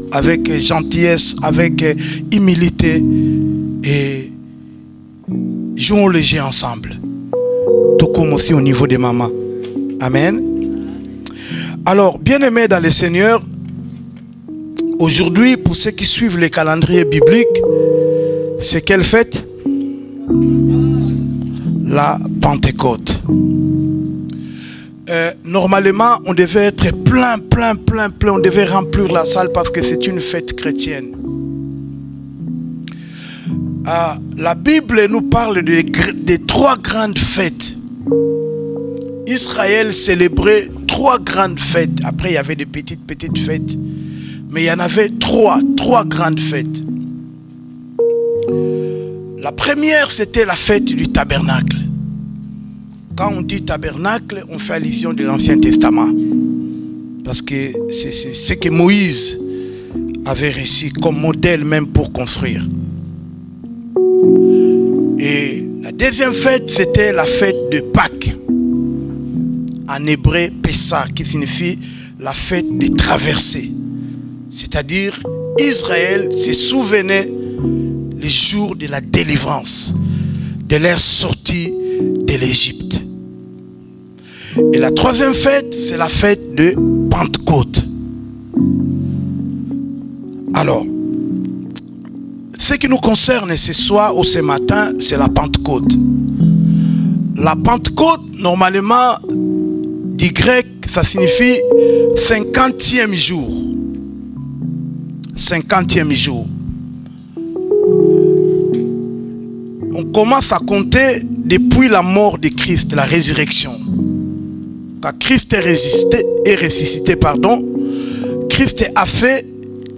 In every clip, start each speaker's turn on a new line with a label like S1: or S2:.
S1: amour, avec gentillesse, avec humilité. Et jouons le jeu ensemble. Tout comme aussi au niveau des mamans. Amen. Alors, bien-aimés dans le Seigneur, aujourd'hui, pour ceux qui suivent les calendriers bibliques, c'est quelle fête? La Pentecôte. Normalement, on devait être plein. On devait remplir la salle parce que c'est une fête chrétienne. La Bible nous parle de 3 grandes fêtes. Israël célébrait 3 grandes fêtes. Après, il y avait des petites fêtes. Mais il y en avait 3 grandes fêtes. La première, c'était la fête du tabernacle. Quand on dit tabernacle, on fait allusion de l'Ancien Testament. Parce que c'est ce que Moïse avait réussi comme modèle même pour construire. Et la deuxième fête, c'était la fête de Pâques. En hébreu, Pessah, qui signifie la fête des traversées. C'est-à-dire, Israël se souvenait les jours de la délivrance, de leur sortie de l'Égypte. Et la troisième fête, c'est la fête de Pentecôte. Alors, ce qui nous concerne ce soir ou ce matin, c'est la Pentecôte. La Pentecôte, normalement, du grec, ça signifie 50e jour. 50e jour. On commence à compter depuis la mort de Christ, la résurrection. Quand Christ est ressuscité, Christ a fait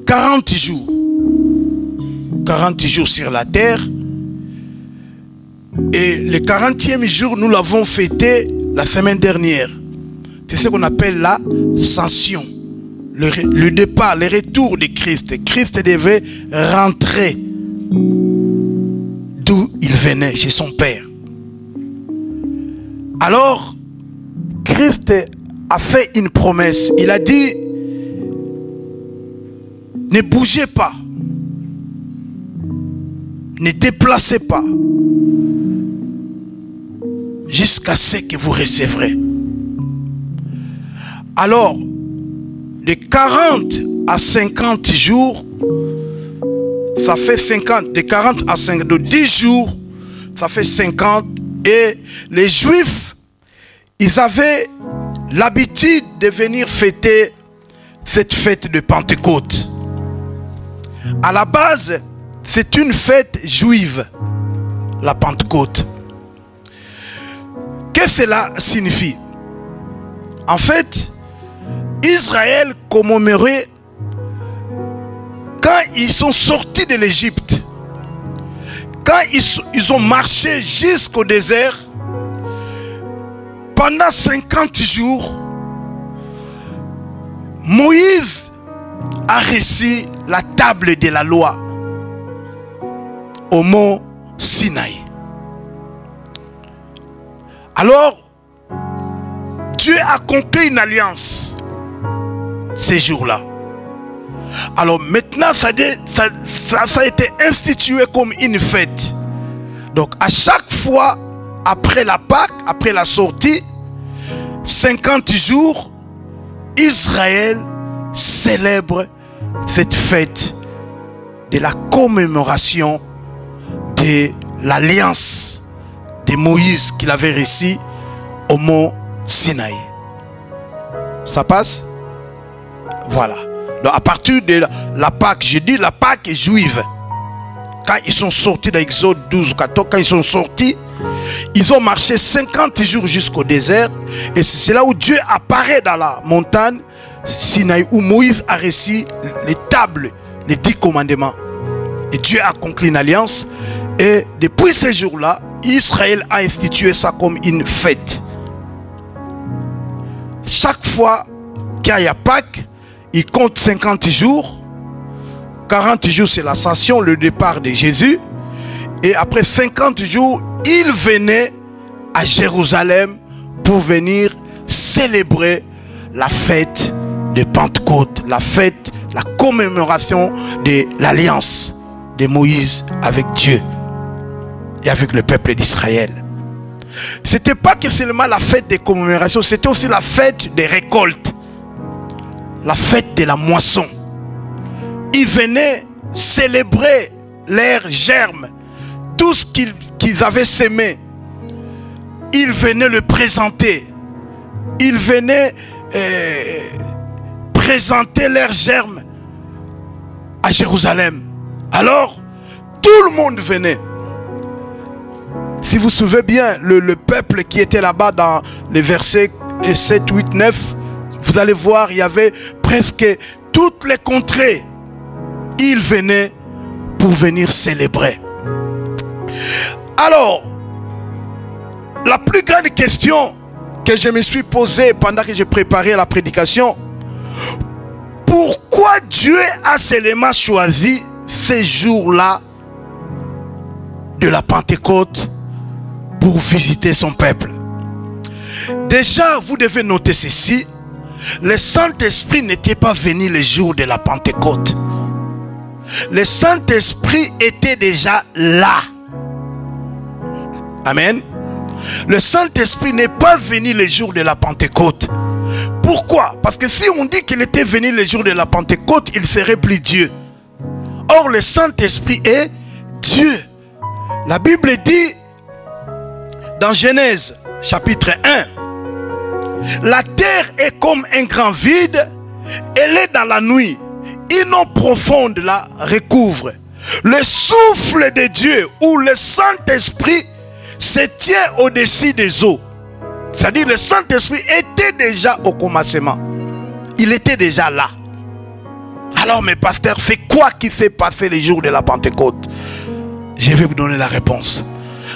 S1: 40 jours. 40 jours sur la terre. Et le 40e jour, nous l'avons fêté la semaine dernière. C'est ce qu'on appelle l'ascension. Le départ, le retour de Christ. Christ devait rentrer d'où il venait, chez son Père. Alors, Christ a fait une promesse. Il a dit, ne bougez pas. Ne déplacez pas. Jusqu'à ce que vous recevrez. Alors, de 40 à 50 jours, ça fait 50. De 40 à 50, de 10 jours, ça fait 50. Et les Juifs, ils avaient l'habitude de venir fêter cette fête de Pentecôte. À la base, c'est une fête juive, la Pentecôte. Qu'est-ce que cela signifie? En fait, Israël commémorait quand ils sont sortis de l'Égypte, quand ils ont marché jusqu'au désert, pendant 50 jours, Moïse a reçu la table de la loi au mont Sinaï. Alors, Dieu a conclu une alliance ces jours-là. Alors maintenant, ça a été institué comme une fête. Donc à chaque fois, après la Pâque, après la sortie, 50 jours, Israël célèbre cette fête de la commémoration de l'alliance de Moïse qu'il avait reçue au mont Sinaï. Ça passe? Voilà. Donc à partir de la Pâque, je dis la Pâque est juive. Quand ils sont sortis d'Exode 12 ou 14, quand ils sont sortis, ils ont marché 50 jours jusqu'au désert. Et c'est là où Dieu apparaît dans la montagne Sinaï, où Moïse a reçu les tables, les 10 commandements. Et Dieu a conclu une alliance. Et depuis ces jours-là, Israël a institué ça comme une fête. Chaque fois qu'il y a Pâques, il compte 50 jours. 40 jours, c'est l'ascension, le départ de Jésus. Et après 50 jours, il venait à Jérusalem pour venir célébrer la fête de Pentecôte, la fête la commémoration de l'alliance de Moïse avec Dieu et avec le peuple d'Israël. C'était pas que seulement la fête des commémorations, c'était aussi la fête des récoltes, la fête de la moisson. Ils venaient célébrer leurs germes, tout ce qu'ils avaient sémé. Ils venaient le présenter. Ils venaient présenter leurs germes à Jérusalem. Alors, tout le monde venait. Si vous vous souvenez bien, le peuple qui était là-bas dans les versets 7, 8, 9, vous allez voir, il y avait presque toutes les contrées. Ils venaient pour venir célébrer. Alors, la plus grande question que je me suis posée pendant que j'ai préparé la prédication, pourquoi Dieu a seulement choisi ces jours-là de la Pentecôte pour visiter son peuple? Déjà, vous devez noter ceci. Le Saint-Esprit n'était pas venu les jours de la Pentecôte. Le Saint-Esprit était déjà là. Amen. Le Saint-Esprit n'est pas venu les jours de la Pentecôte. Pourquoi? Parce que si on dit qu'il était venu les jours de la Pentecôte, il serait plus Dieu. Or, le Saint-Esprit est Dieu. La Bible dit dans Genèse chapitre 1, la terre est comme un grand vide, elle est dans la nuit, une eau profonde la recouvre. Le souffle de Dieu ou le Saint-Esprit se tient au-dessus des eaux. C'est-à-dire le Saint-Esprit était déjà au commencement. Il était déjà là. Alors mes pasteurs, c'est quoi qui s'est passé les jours de la Pentecôte? Je vais vous donner la réponse.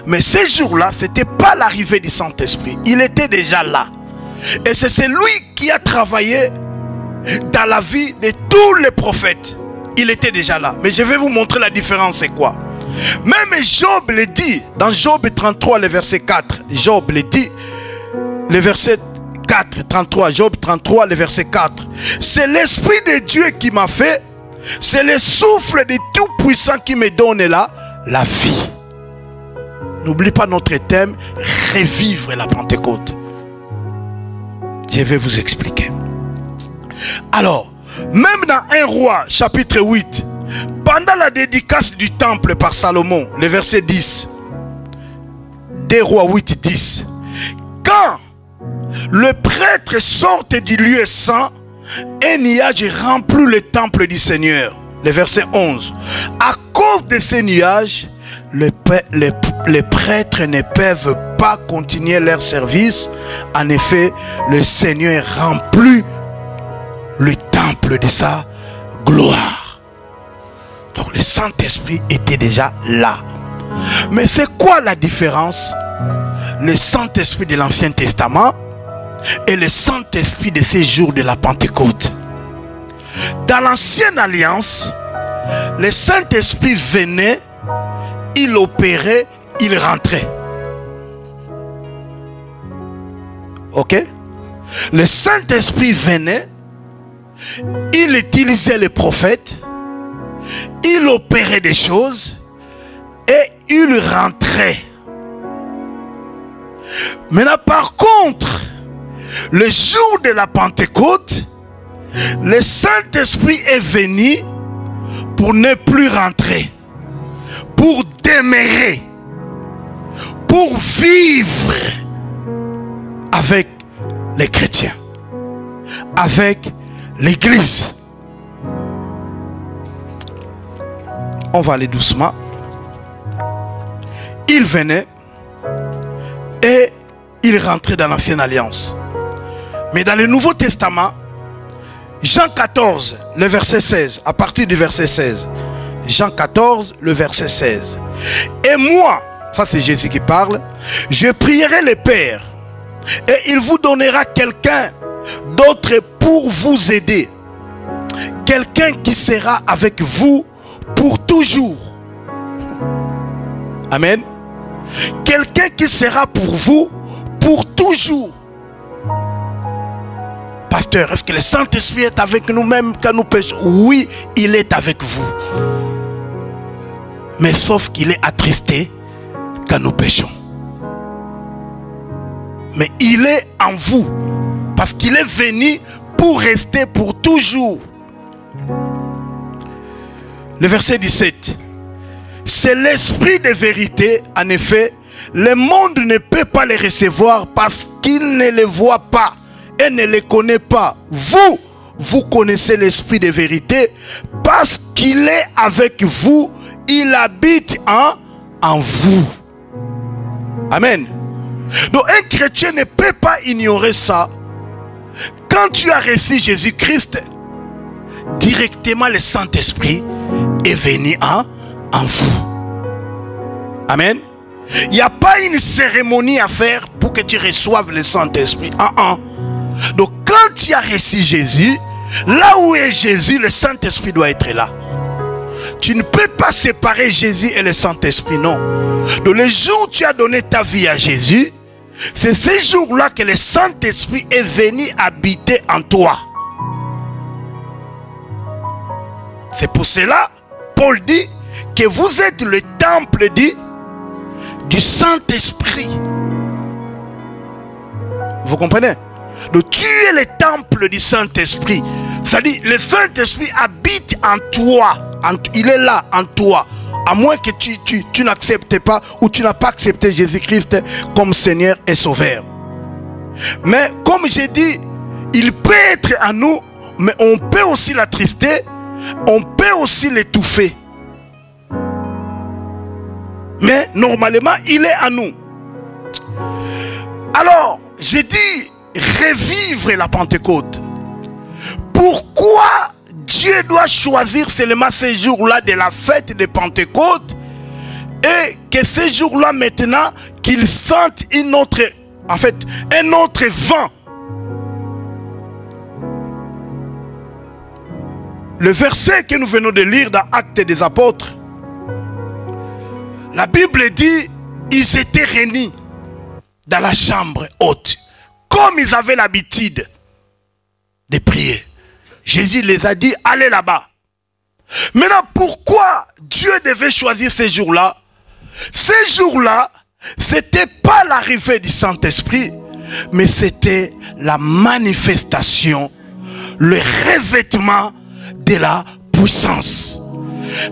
S1: Mais ces jours-là, ce n'était pas l'arrivée du Saint-Esprit. Il était déjà là. Et c'est celui qui a travaillé dans la vie de tous les prophètes. Il était déjà là. Mais je vais vous montrer la différence, c'est quoi? Même Job le dit, dans Job 33, le verset 4. Job le dit, le verset 4, 33, Job 33, le verset 4. C'est l'Esprit de Dieu qui m'a fait. C'est le souffle du Tout-Puissant qui me donne là la vie. N'oublie pas notre thème, revivre la Pentecôte. Je vais vous expliquer. Alors, même dans 1 Roi, chapitre 8, pendant la dédicace du temple par Salomon, le verset 10, 2 Rois 8, 10, quand le prêtre sort du lieu saint, un nuage remplit le temple du Seigneur. Le verset 11. À cause de ces nuages, les prêtres ne peuvent pas continuer leur service. En effet, le Seigneur remplit le temple de sa gloire. Donc le Saint-Esprit était déjà là. Mais c'est quoi la différence? Le Saint-Esprit de l'Ancien Testament et le Saint-Esprit de ces jours de la Pentecôte. Dans l'Ancienne Alliance, le Saint-Esprit venait, il opérait, il rentrait. Ok? Le Saint-Esprit venait, il utilisait les prophètes, il opérait des choses et il rentrait. Maintenant, par contre, le jour de la Pentecôte, le Saint-Esprit est venu pour ne plus rentrer, pour demeurer, pour vivre avec les chrétiens, avec l'Église. On va aller doucement. Il venait et il rentrait dans l'Ancienne Alliance. Mais dans le Nouveau Testament, Jean 14, le verset 16, à partir du verset 16. Jean 14, le verset 16. Et moi, ça c'est Jésus qui parle, je prierai le Père et il vous donnera quelqu'un d'autre pour vous aider. Quelqu'un qui sera avec vous pour toujours. Amen. Quelqu'un qui sera pour vous pour toujours. Pasteur, est-ce que le Saint-Esprit est avec nous-mêmes quand nous péchons? Oui, il est avec vous. Mais sauf qu'il est attristé quand nous péchons. Mais il est en vous. Parce qu'il est venu pour rester pour toujours. Le verset 17. C'est l'esprit de vérité. En effet, le monde ne peut pas les recevoir parce qu'il ne les voit pas et ne les connaît pas. Vous, vous connaissez l'esprit de vérité parce qu'il est avec vous. Il habite en vous. Amen. Donc un chrétien ne peut pas ignorer ça. Quand tu as reçu Jésus-Christ, directement le Saint-Esprit est venu en vous. Amen. Il n'y a pas une cérémonie à faire pour que tu reçoives le Saint-Esprit. Donc quand tu as reçu Jésus, là où est Jésus, le Saint-Esprit doit être là. Tu ne peux pas séparer Jésus et le Saint-Esprit, non. Donc le jour où tu as donné ta vie à Jésus, c'est ce jour-là que le Saint-Esprit est venu habiter en toi. C'est pour cela, Paul dit que vous êtes le temple du Saint-Esprit. Vous comprenez? Donc tu es le temple du Saint-Esprit. C'est-à-dire le Saint-Esprit habite en toi. Il est là en toi. À moins que tu n'acceptes pas ou tu n'as pas accepté Jésus-Christ comme Seigneur et Sauveur. Mais comme j'ai dit, il peut être en nous, mais on peut aussi l'attrister, on peut aussi l'étouffer. Mais normalement, il est en nous. Alors, j'ai dit revivre la Pentecôte. Pourquoi Dieu doit choisir seulement ces jours-là de la fête de Pentecôte et que ces jours-là maintenant qu'ils sentent un autre vent? Le verset que nous venons de lire dans Actes des Apôtres, la Bible dit ils étaient réunis dans la chambre haute comme ils avaient l'habitude de prier. Jésus les a dit, allez là-bas. Maintenant, pourquoi Dieu devait choisir ces jours-là? Ces jours-là, ce n'était pas l'arrivée du Saint-Esprit, mais c'était la manifestation, le revêtement de la puissance.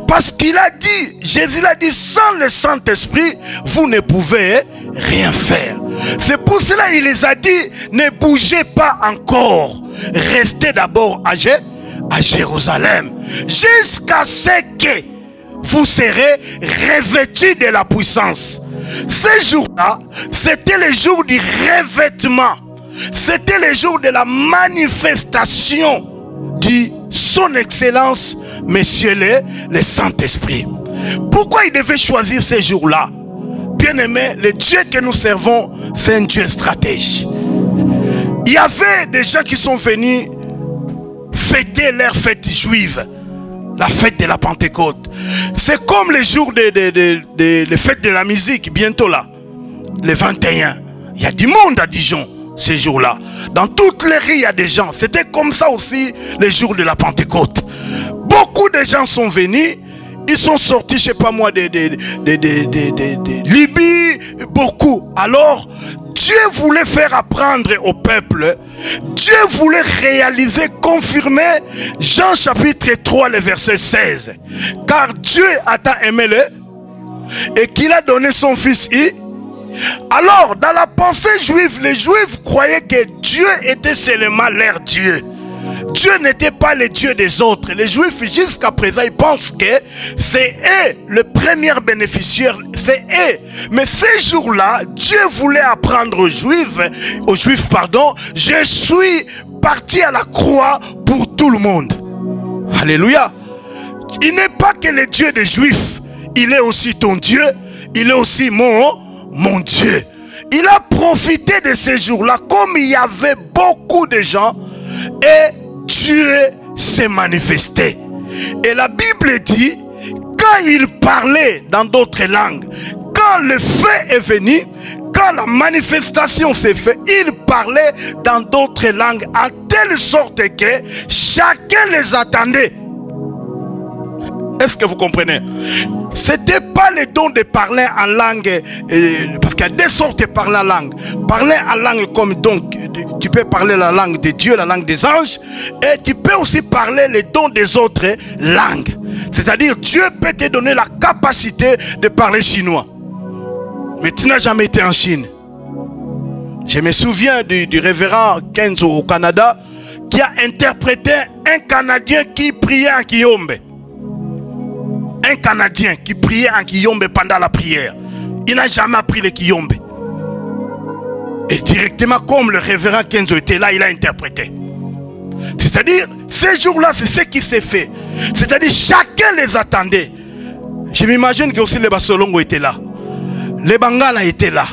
S1: Parce qu'il a dit, Jésus l'a dit, sans le Saint-Esprit, vous ne pouvez rien faire. C'est pour cela qu'il les a dit, ne bougez pas encore. Restez d'abord à Jérusalem jusqu'à ce que vous serez revêtus de la puissance. Ces jours-là, c'était le jour du revêtement. C'était le jour de la manifestation de son excellence, Monsieur le Saint-Esprit. Pourquoi il devait choisir ces jours-là? Bien aimé, le Dieu que nous servons, c'est un Dieu stratège. Il y avait des gens qui sont venus fêter leur fête juive, la fête de la Pentecôte. C'est comme les jours de fête de la musique, bientôt là, le 21. Il y a du monde à Dijon ces jours-là. Dans toutes les rues, il y a des gens. C'était comme ça aussi les jours de la Pentecôte. Beaucoup de gens sont venus. Ils sont sortis, je ne sais pas moi, de Libye, beaucoup. Alors, Dieu voulait faire apprendre au peuple. Dieu voulait réaliser, confirmer Jean chapitre 3, le verset 16. Car Dieu a tant aimé et qu'il a donné son fils. Alors, dans la pensée juive, les Juifs croyaient que Dieu était seulement leur Dieu. Dieu n'était pas le Dieu des autres. Les Juifs, jusqu'à présent, ils pensent que c'est eux le premier bénéficiaire. C'est eux. Mais ces jours-là, Dieu voulait apprendre aux Juifs, je suis parti à la croix pour tout le monde. Alléluia. Il n'est pas que le Dieu des Juifs. Il est aussi ton Dieu. Il est aussi mon Dieu. Il a profité de ces jours-là, comme il y avait beaucoup de gens, et Dieu s'est manifesté. Et la Bible dit, quand il parlait dans d'autres langues, quand le feu est venu, quand la manifestation s'est faite, il parlait dans d'autres langues, à telle sorte que chacun les attendait. Est-ce que vous comprenez? Ce n'était pas le don de parler en langue, parce qu'il y a deux sortes de parler en langue. Parler en langue comme donc, tu peux parler la langue de Dieu, la langue des anges, et tu peux aussi parler les dons des autres langues. C'est-à-dire, Dieu peut te donner la capacité de parler chinois. Mais tu n'as jamais été en Chine. Je me souviens du révérend Kenzo au Canada, qui a interprété un Canadien qui priait en Kiyombe. Un Canadien qui priait en Kiyombe pendant la prière. Il n'a jamais appris le Kiyombe. Et directement, comme le révérend Kenzo était là, il a interprété. C'est-à-dire, ces jours-là, c'est ce qui s'est fait. C'est-à-dire, chacun les attendait. Je m'imagine que aussi les Basolongo étaient là. Les Bangala étaient là.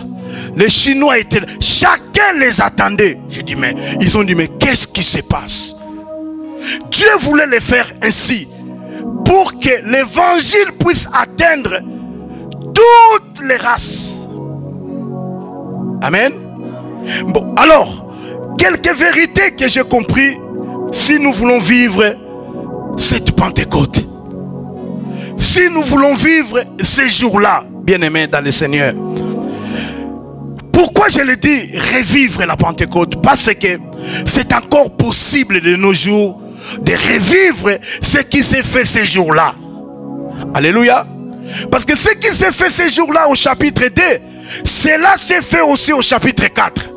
S1: Les Chinois étaient là. Chacun les attendait. J'ai dit, mais ils ont dit, mais qu'est-ce qui se passe? Dieu voulait les faire ainsi, pour que l'évangile puisse atteindre toutes les races. Amen. Bon, alors, quelques vérités que j'ai compris si nous voulons vivre cette Pentecôte. Si nous voulons vivre ces jours-là, bien-aimés dans le Seigneur. Pourquoi je le dis revivre la Pentecôte? Parce que c'est encore possible de nos jours de revivre ce qui s'est fait ces jours-là. Alléluia. Parce que ce qui s'est fait ces jours-là au chapitre 2, cela s'est fait aussi au chapitre 4.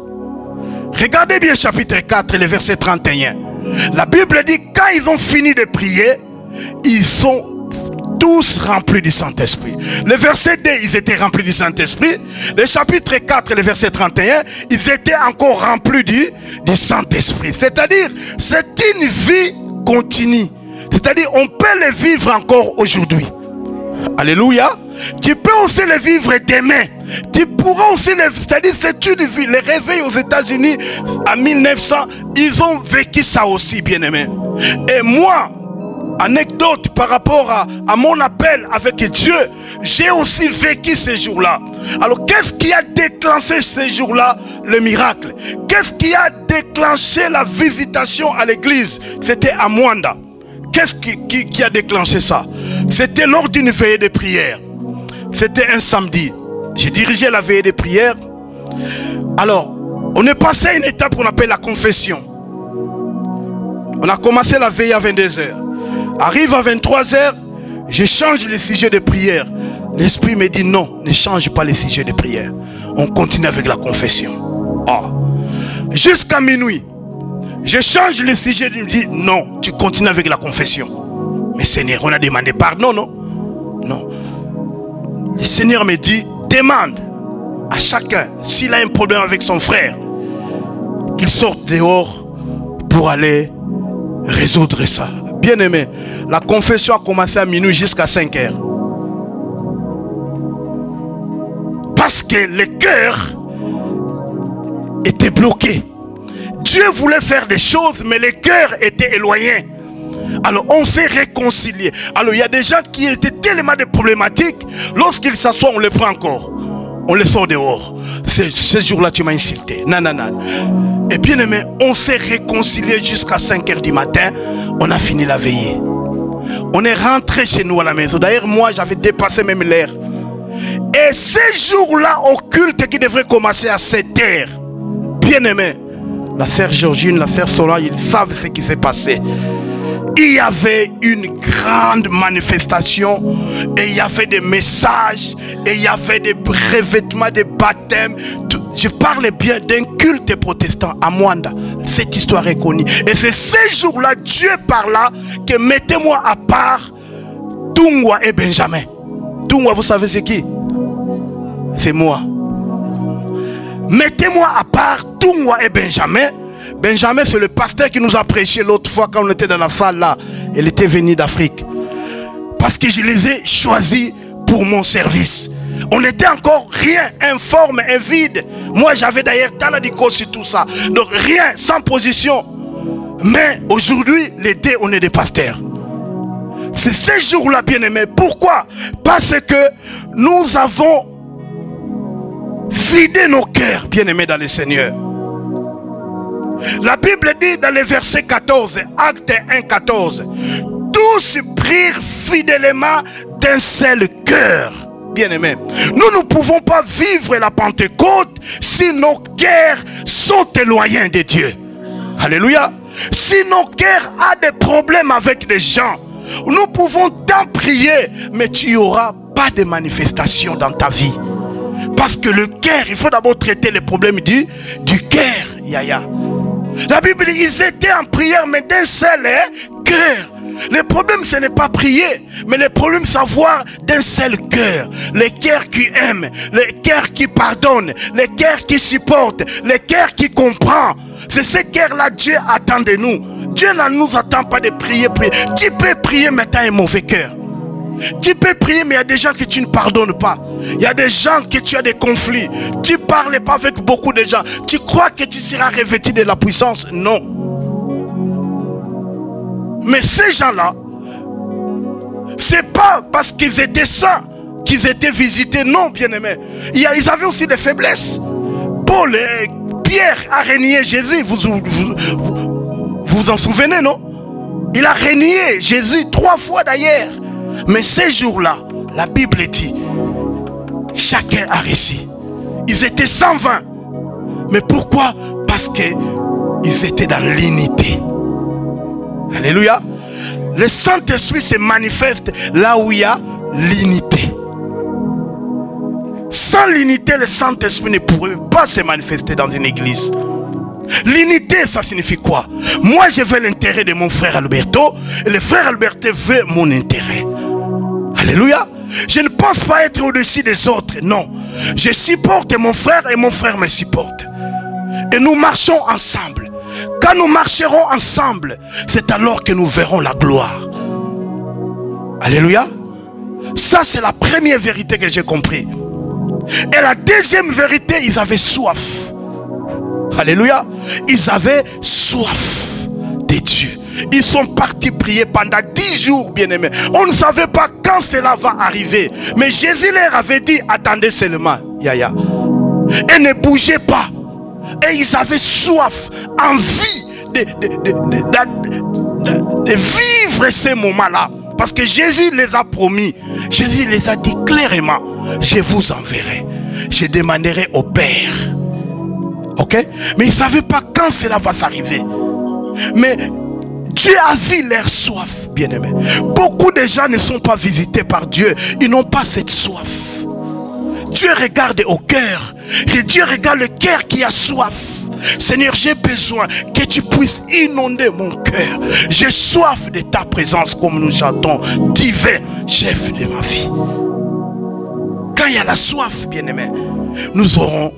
S1: Regardez bien chapitre 4, le verset 31. La Bible dit, quand ils ont fini de prier, ils sont tous remplis du Saint-Esprit. Le verset 2, ils étaient remplis du Saint-Esprit. Le chapitre 4, le verset 31, ils étaient encore remplis du Saint-Esprit. C'est-à-dire, c'est une vie continue. C'est-à-dire, on peut le vivre encore aujourd'hui. Alléluia. Tu peux aussi le vivre demain. Tu pourras aussi le... C'est-à-dire, c'est une vie. Les réveils aux États-Unis, en 1900, ils ont vécu ça aussi, bien-aimés. Et moi, anecdote par rapport à mon appel avec Dieu, j'ai aussi vécu ces jours-là. Alors, qu'est-ce qui a déclenché ces jours-là le miracle? Qu'est-ce qui a déclenché la visitation à l'église? C'était à Mwanda. Qu'est-ce qui a déclenché ça? C'était lors d'une veillée de prière. C'était un samedi. J'ai dirigé la veillée de prière. Alors, on est passé à une étape qu'on appelle la confession. On a commencé la veillée à 22h. Arrive à 23h, je change le sujet de prière. L'esprit me dit non, ne change pas les sujets de prière. On continue avec la confession. Oh. Jusqu'à minuit, je change le sujet. Il me dit non, tu continues avec la confession. Mais Seigneur, on a demandé pardon, non? Non. Le Seigneur me dit, demande à chacun, s'il a un problème avec son frère, qu'il sorte dehors pour aller résoudre ça. Bien aimé, la confession a commencé à minuit jusqu'à 5h. Parce que le cœur était bloqué. Dieu voulait faire des choses, mais le cœur était éloigné. Alors on s'est réconcilié. Alors il y a des gens qui étaient tellement de problématiques. Lorsqu'ils s'assoient, on les prend encore. On les sort dehors. Ce jour-là, tu m'as insulté. Non, non, non. Et bien aimé, on s'est réconcilié jusqu'à 5h du matin. On a fini la veillée. On est rentré chez nous à la maison. D'ailleurs, moi, j'avais dépassé même l'heure. Et ces jours-là, au culte qui devrait commencer à 7h, bien aimé, la sœur Georgine, la sœur Solange, ils savent ce qui s'est passé. Il y avait une grande manifestation et il y avait des messages et il y avait des revêtements, des baptêmes. Je parle bien d'un culte protestant à Mwanda. Cette histoire est connue. Et c'est ces jours-là, Dieu parla que mettez-moi à part Tungwa et Benjamin. Tungwa, vous savez c'est qui? C'est moi. Mettez-moi à part Tungwa et Benjamin. Benjamin, c'est le pasteur qui nous a prêché l'autre fois quand on était dans la salle là. Il était venu d'Afrique. Parce que je les ai choisis pour mon service. On n'était encore rien, informe, vide. Moi, j'avais d'ailleurs Taladiko sur tout ça. Donc rien, sans position. Mais aujourd'hui, les deux, on est des pasteurs. C'est ces jours-là, bien aimés. Pourquoi? Parce que nous avons vider nos cœurs, bien-aimés dans le Seigneur. La Bible dit dans le verset 14, Acte 1, 14, tous prirent fidèlement d'un seul cœur. Bien-aimés, nous ne pouvons pas vivre la Pentecôte si nos cœurs sont éloignés de Dieu. Alléluia. Si nos cœurs ont des problèmes avec des gens, nous pouvons tant prier, mais tu n'y auras pas de manifestation dans ta vie. Parce que le cœur, il faut d'abord traiter les problèmes du cœur. Yaya. La Bible dit, ils étaient en prière, mais d'un seul cœur. Le problème, ce n'est pas prier, mais le problème, c'est avoir d'un seul cœur. Le cœur qui aime, le cœur qui pardonne, le cœur qui supporte, le cœur qui comprend. C'est ce cœur-là Dieu attend de nous. Dieu ne nous attend pas de prier. Tu peux prier, mais tu as un mauvais cœur. Tu peux prier, mais il y a des gens que tu ne pardonnes pas. Il y a des gens que tu as des conflits. Tu ne parles pas avec beaucoup de gens. Tu crois que tu seras revêtu de la puissance? Non. Mais ces gens-là, c'est pas parce qu'ils étaient saints qu'ils étaient visités. Non, bien-aimés. Ils avaient aussi des faiblesses. Paul et Pierre a renié Jésus. Vous en souvenez, non? Il a renié Jésus 3 fois d'ailleurs. Mais ces jours-là, la Bible dit, chacun a réussi. Ils étaient 120. Mais pourquoi? Parce qu'ils étaient dans l'unité. Alléluia. Le Saint-Esprit se manifeste là où il y a l'unité. Sans l'unité, le Saint-Esprit ne pourrait pas se manifester dans une église. L'unité, ça signifie quoi? Moi, je veux l'intérêt de mon frère Alberto, et le frère Alberto veut mon intérêt. Alléluia. Je ne pense pas être au-dessus des autres, non. Je supporte mon frère et mon frère me supporte. Et nous marchons ensemble. Quand nous marcherons ensemble, c'est alors que nous verrons la gloire. Alléluia. Ça, c'est la première vérité que j'ai compris. Et la deuxième vérité, ils avaient soif. Alléluia. Ils avaient soif de Dieu. Ils sont partis prier pendant 10 jours, bien-aimés. On ne savait pas quand cela va arriver. Mais Jésus leur avait dit, attendez seulement. Yaya. Et ne bougez pas. Et ils avaient soif, envie de vivre ces moments-là. Parce que Jésus les a promis. Jésus les a dit clairement, je vous enverrai. Je demanderai au Père. Ok? Mais ils ne savaient pas quand cela va s'arriver. Mais Dieu a vu leur soif, bien-aimés. Beaucoup de gens ne sont pas visités par Dieu. Ils n'ont pas cette soif. Dieu regarde au cœur. Et Dieu regarde le cœur qui a soif. Seigneur, j'ai besoin que tu puisses inonder mon cœur. J'ai soif de ta présence, comme nous chantons. Divin chef de ma vie. Quand il y a la soif, bien-aimés, nous serons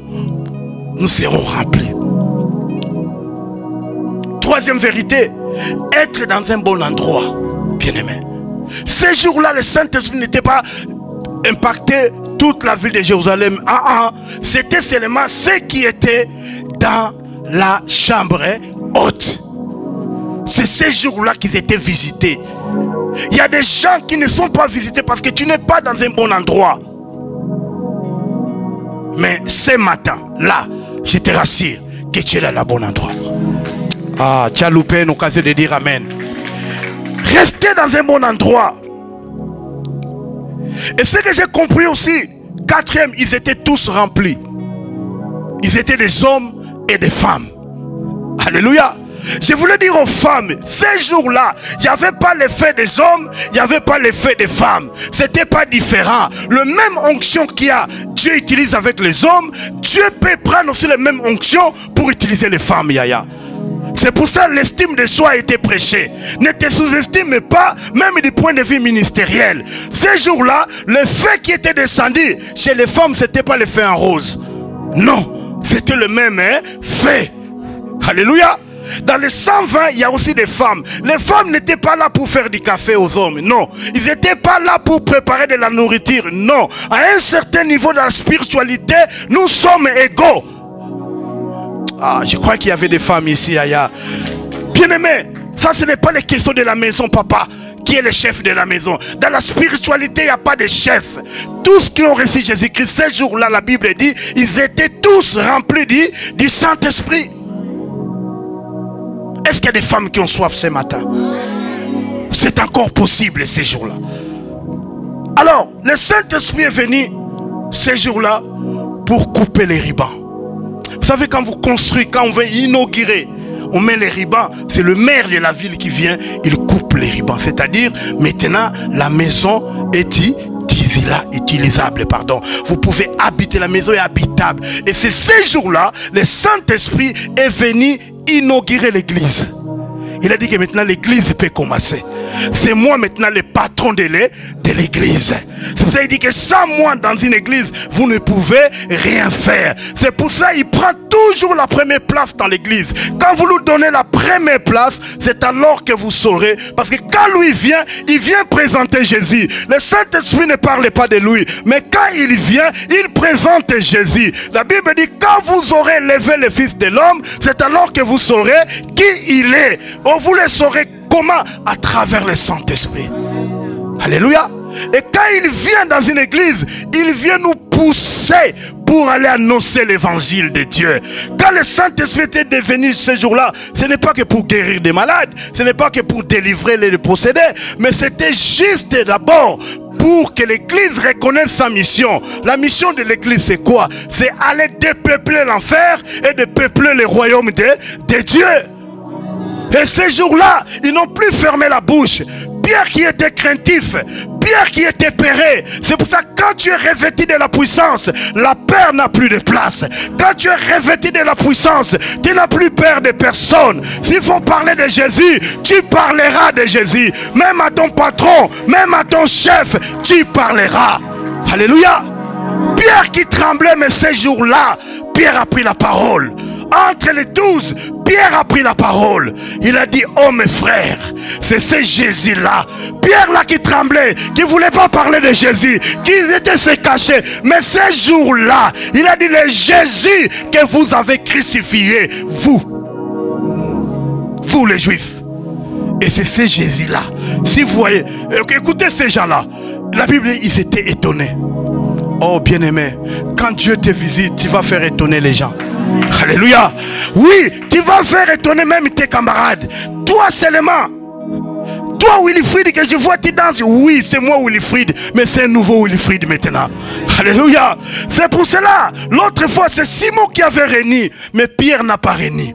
S1: remplis. Troisième vérité, être dans un bon endroit, bien-aimés. Ces jours-là, le Saint-Esprit n'était pas impacté toute la ville de Jérusalem. C'était seulement ceux qui étaient dans la chambre haute. C'est ces jours-là qu'ils étaient visités. Il y a des gens qui ne sont pas visités parce que tu n'es pas dans un bon endroit. Mais ce matin, là, je te rassure que tu es dans le bon endroit. Ah, tu as loupé une occasion de dire Amen. Restez dans un bon endroit. Et ce que j'ai compris aussi, quatrième, ils étaient tous remplis. Ils étaient des hommes et des femmes. Alléluia. Je voulais dire aux femmes, ces jours-là, il n'y avait pas l'effet des hommes, il n'y avait pas l'effet des femmes. C'était pas différent. Le même onction qu'il y a, Dieu utilise avec les hommes, Dieu peut prendre aussi les mêmes onctions pour utiliser les femmes, Yaya. C'est pour ça que l'estime de soi a été prêchée. Ne te sous-estime pas, même du point de vue ministériel. Ces jours-là, le feu qui était descendu chez les femmes, ce n'était pas le feu en rose. Non, c'était le même feu. Alléluia. Dans les 120, il y a aussi des femmes. Les femmes n'étaient pas là pour faire du café aux hommes. Non. Ils n'étaient pas là pour préparer de la nourriture. Non. À un certain niveau de la spiritualité, nous sommes égaux. Ah, je crois qu'il y avait des femmes ici, Aya. Bien-aimés, ça ce n'est pas les questions de la maison, papa, qui est le chef de la maison. Dans la spiritualité, il n'y a pas de chef. Tous qui ont reçu Jésus-Christ, ces jours-là, la Bible dit, ils étaient tous remplis du Saint-Esprit. Est-ce qu'il y a des femmes qui ont soif ce matin? C'est encore possible ces jours-là. Alors, le Saint-Esprit est venu ces jours-là pour couper les rubans. Vous savez, quand vous construisez, quand on veut inaugurer, on met les rubans, c'est le maire de la ville qui vient, il coupe les rubans. C'est-à-dire, maintenant, la maison est utilisable, pardon. Vous pouvez habiter, la maison est habitable. Et c'est ces jours-là, le Saint-Esprit est venu inaugurer l'église. Il a dit que maintenant l'église peut commencer. C'est moi maintenant le patron de l'église. C'est ça, il dit que sans moi dans une église, vous ne pouvez rien faire. C'est pour ça qu'il prend toujours la première place dans l'église. Quand vous lui donnez la première place, c'est alors que vous saurez. Parce que quand lui vient, il vient présenter Jésus. Le Saint-Esprit ne parle pas de lui. Mais quand il vient, il présente Jésus. La Bible dit, quand vous aurez levé le Fils de l'homme, c'est alors que vous saurez qui il est. Oh, vous le saurez comment? À travers le Saint-Esprit. Alléluia. Et quand il vient dans une église, il vient nous pousser pour aller annoncer l'évangile de Dieu. Quand le Saint-Esprit était devenu ce jour-là, ce n'est pas que pour guérir des malades, ce n'est pas que pour délivrer les possédés, mais c'était juste d'abord pour que l'église reconnaisse sa mission. La mission de l'église, c'est quoi? C'est aller dépeupler l'enfer et de peupler le royaume de Dieu. Et ces jours-là, ils n'ont plus fermé la bouche. Pierre qui était craintif, Pierre qui était peureux. C'est pour ça que quand tu es revêtu de la puissance, la peur n'a plus de place. Quand tu es revêtu de la puissance, tu n'as plus peur de personne. S'il faut parler de Jésus, tu parleras de Jésus. Même à ton patron, même à ton chef, tu parleras. Alléluia. Pierre qui tremblait, mais ces jours-là, Pierre a pris la parole. Entre les 12, Pierre a pris la parole. Il a dit, oh mes frères, c'est ce Jésus-là. Pierre là qui tremblait, qui ne voulait pas parler de Jésus, qui était se cacher. Mais ces jours-là, il a dit, le Jésus que vous avez crucifié, vous les Juifs. Et c'est ce Jésus-là. Si vous voyez, écoutez ces gens-là, la Bible, ils étaient étonnés. Oh bien-aimé, quand Dieu te visite, tu vas faire étonner les gens. Alléluia. Oui, tu vas faire étonner même tes camarades. Toi seulement. Toi Wilfried, que je vois tu danses. Oui, c'est moi Wilfried. Mais c'est un nouveau Wilfried maintenant. Alléluia. C'est pour cela. L'autre fois c'est Simon qui avait régné. Mais Pierre n'a pas régné.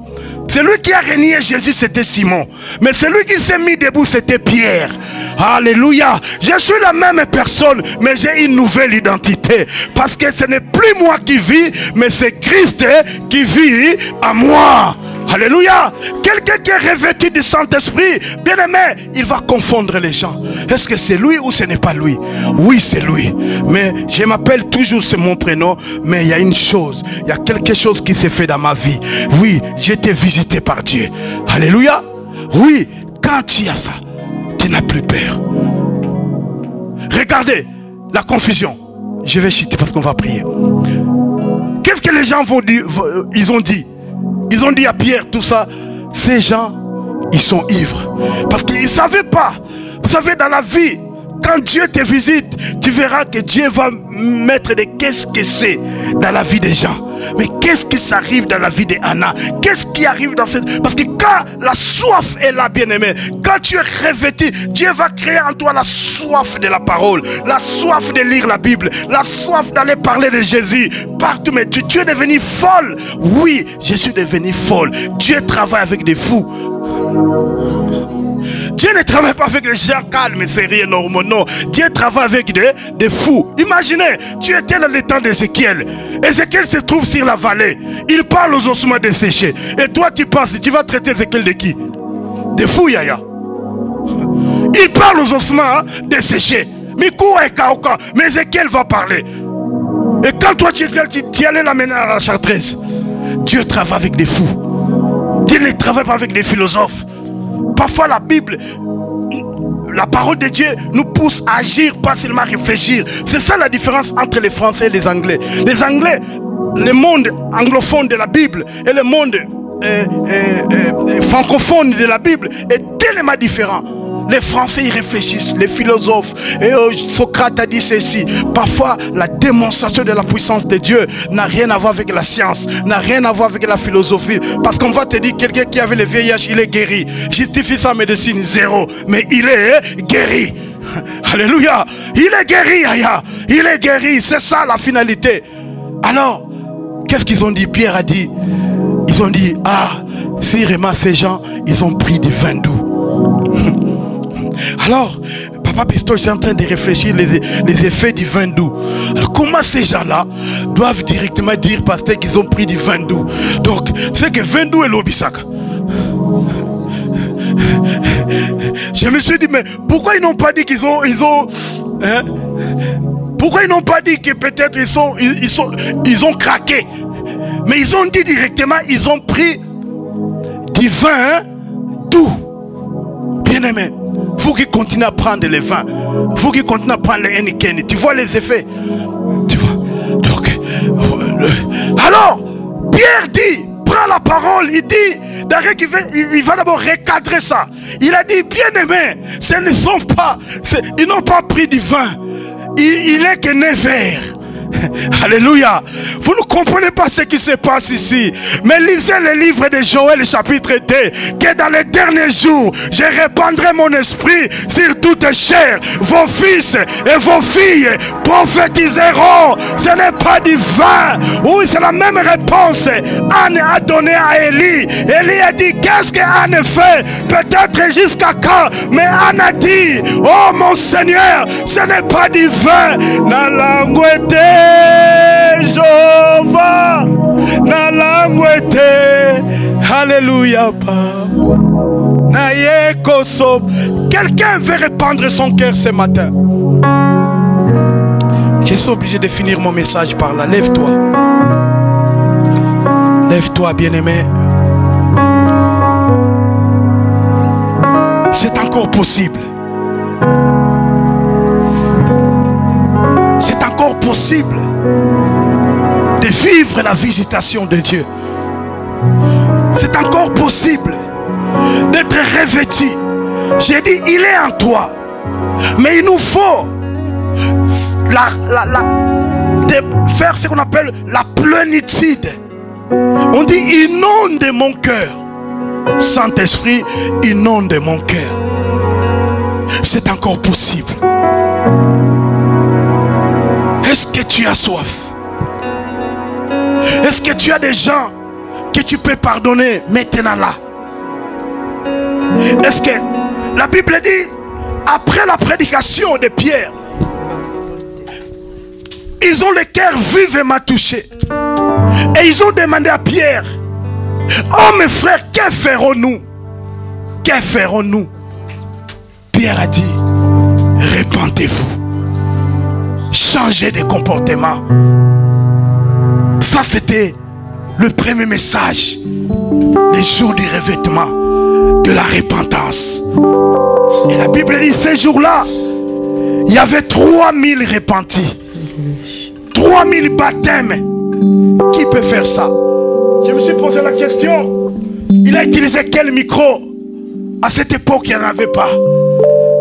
S1: Celui qui a régné Jésus, c'était Simon. Mais celui qui s'est mis debout, c'était Pierre. Alléluia. Je suis la même personne, mais j'ai une nouvelle identité. Parce que ce n'est plus moi qui vis, mais c'est Christ qui vit à moi. Alléluia. Quelqu'un qui est revêtu du Saint-Esprit, bien aimé, il va confondre les gens. Est-ce que c'est lui ou ce n'est pas lui? Oui, c'est lui. Mais je m'appelle toujours, c'est mon prénom. Mais il y a une chose, il y a quelque chose qui s'est fait dans ma vie. Oui, j'ai été visité par Dieu. Alléluia. Oui, quand tu as ça, tu n'as plus peur. Regardez la confusion. Je vais chuter parce qu'on va prier. Qu'est-ce que les gens vont dire? Ils ont dit à Pierre tout ça. Ces gens, ils sont ivres. Parce qu'ils ne savaient pas. Vous savez, dans la vie, quand Dieu te visite, tu verras que Dieu va mettre des qu'est-ce que c'est dans la vie des gens. Mais qu'est-ce qui s'arrive dans la vie d'Anna? Qu'est-ce qui arrive dans cette... Parce que quand la soif est là, bien-aimé, quand tu es revêtu, Dieu va créer en toi la soif de la parole, la soif de lire la Bible, la soif d'aller parler de Jésus partout. Mais tu es devenu folle. Oui, je suis devenu folle. Dieu travaille avec des fous. Dieu ne travaille pas avec les gens calmes et sérieux normaux, non. Dieu travaille avec des fous. Imaginez, tu étais dans le temps d'Ézéchiel. Ézéchiel se trouve sur la vallée. Il parle aux ossements desséchés. Et toi tu passes, tu vas traiter Ézéchiel de qui? Des fous, Yaya. Il parle aux ossements desséchés. Mais Ézéchiel va parler. Et quand toi tu allais l'amener à la chartreuse, Dieu travaille avec des fous. Dieu ne travaille pas avec des philosophes. Parfois la Bible, la parole de Dieu nous pousse à agir, pas seulement à réfléchir. C'est ça la différence entre les Français et les Anglais. Les Anglais, le monde anglophone de la Bible et le monde francophone de la Bible est tellement différent. Les Français y réfléchissent, les philosophes. Et Socrate a dit ceci. Parfois, la démonstration de la puissance de Dieu n'a rien à voir avec la science, n'a rien à voir avec la philosophie. Parce qu'on va te dire, quelqu'un qui avait le VIH, il est guéri. Justifie sa médecine, zéro. Mais il est guéri. Alléluia. Il est guéri, Aya. Il est guéri. C'est ça la finalité. Alors, qu'est-ce qu'ils ont dit? Pierre a dit, ils ont dit, ah, si vraiment ces gens, ils ont pris du vin doux. Alors, Papa Pistor, je suis en train de réfléchir les effets du vin doux. Alors, comment ces gens-là doivent directement dire, pasteur, qu'ils ont pris du vin doux? Donc, c'est que vin doux est l'obissac. Je me suis dit, mais pourquoi ils n'ont pas dit qu'ils ont hein? Pourquoi ils n'ont pas dit que peut-être ils ont craqué? Mais ils ont dit directement, ils ont pris du vin doux. Bien aimé, vous qui continuez à prendre les vins, vous qui continuez à prendre les Heineken, tu vois les effets. Tu vois. Donc, alors, Pierre dit, prend la parole, il dit, il va d'abord recadrer ça. Il a dit, bien aimé, ils n'ont pas pris du vin. Il est que né vert. Alléluia. Vous ne comprenez pas ce qui se passe ici. Mais lisez le livre de Joël chapitre 2. Que dans les derniers jours, je répandrai mon esprit sur toute chair. Vos fils et vos filles prophétiseront. Ce n'est pas du vin. Oui, c'est la même réponse. Anne a donné à Élie. Élie a dit, qu'est-ce que Anne fait? Peut-être jusqu'à quand? Mais Anne a dit, oh mon Seigneur, ce n'est pas du vin. La langue était Jéhovah, na langwete, alléluia. Quelqu'un veut répandre son cœur ce matin. Je suis obligé de finir mon message par là. Lève-toi. Lève-toi, bien-aimé. C'est encore possible. C'est encore possible de vivre la visitation de Dieu. C'est encore possible d'être revêtu. J'ai dit, il est en toi. Mais il nous faut de faire ce qu'on appelle la plénitude. On dit, inonde mon cœur. Saint-Esprit, inonde mon cœur. C'est encore possible. Est-ce que tu as soif? Est-ce que tu as des gens que tu peux pardonner maintenant là? Est-ce que la Bible dit, après la prédication de Pierre, ils ont le cœur vivement touché. Et ils ont demandé à Pierre, oh mes frères, que ferons-nous? Que ferons-nous? Pierre a dit, répentez-vous. Changez de comportement. Ça c'était le premier message. Les jours du revêtement, de la repentance. Et la Bible dit, ces jours-là, il y avait 3000 repentis. 3000 baptêmes. Qui peut faire ça? Je me suis posé la question. Il a utilisé quel micro? À cette époque, il n'y en avait pas.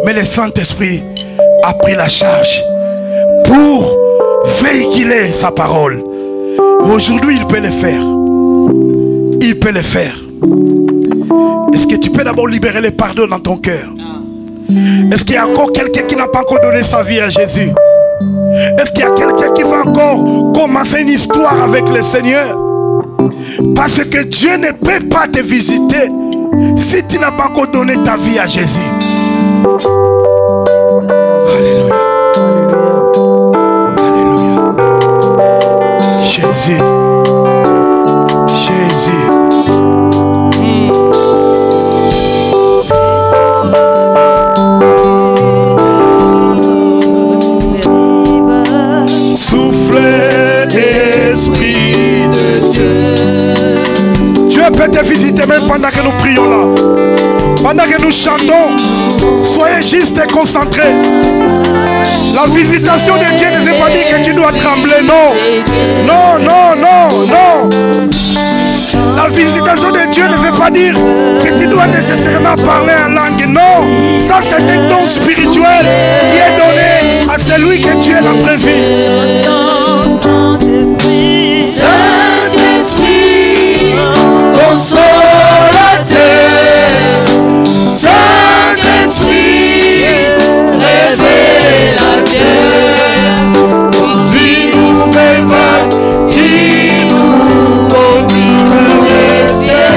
S1: Mais le Saint-Esprit a pris la charge pour véhiculer sa parole. Aujourd'hui, il peut le faire. Il peut le faire. Est-ce que tu peux d'abord libérer le pardon dans ton cœur? Est-ce qu'il y a encore quelqu'un qui n'a pas encore donné sa vie à Jésus? Est-ce qu'il y a quelqu'un qui va encore commencer une histoire avec le Seigneur? Parce que Dieu ne peut pas te visiter si tu n'as pas encore donné ta vie à Jésus. Alléluia. Alléluia. Jésus. Jésus. Peut te visiter même pendant que nous prions là. Pendant que nous chantons, soyez juste et concentrés. La visitation de Dieu ne veut pas dire que tu dois trembler, non. Non, non, non, non. La visitation de Dieu ne veut pas dire que tu dois nécessairement parler en langue. Non, ça c'est un don spirituel qui est donné à celui que Dieu l'a prévu.
S2: Saint-Esprit, consolateur, Saint-Esprit, révélateur, une nouvelle vague qui nous conduit vers les cieux,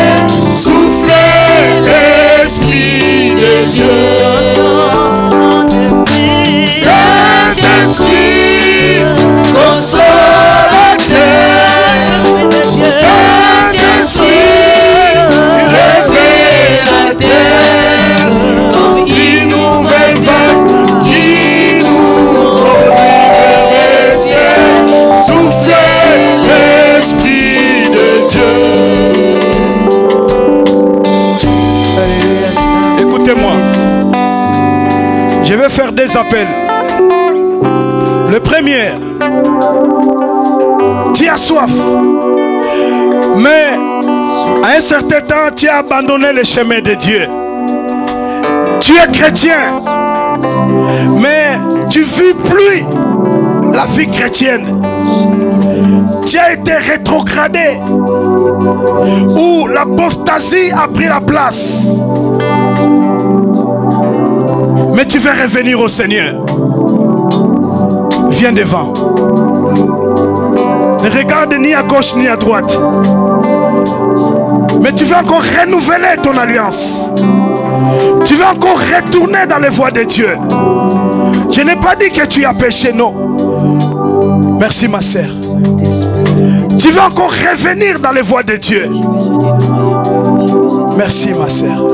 S2: soufflez l'Esprit de Dieu. Saint-Esprit, consolateur, Saint-Esprit, révélateur, une nouvelle vague qui nous conduit vers les cieux, soufflez l'Esprit de Dieu.
S1: Écoutez-moi, je vais faire des appels. Le premier, tu as soif, mais à un certain temps, tu as abandonné le chemin de Dieu. Tu es chrétien, mais tu ne vis plus la vie chrétienne. Tu as été rétrogradé, où l'apostasie a pris la place. Mais tu veux revenir au Seigneur. Viens devant. Ne regarde ni à gauche ni à droite. Mais tu veux encore renouveler ton alliance. Tu veux encore retourner dans les voies de Dieu. Je n'ai pas dit que tu as péché, non. Merci ma sœur. Tu veux encore revenir dans les voies de Dieu. Merci ma sœur.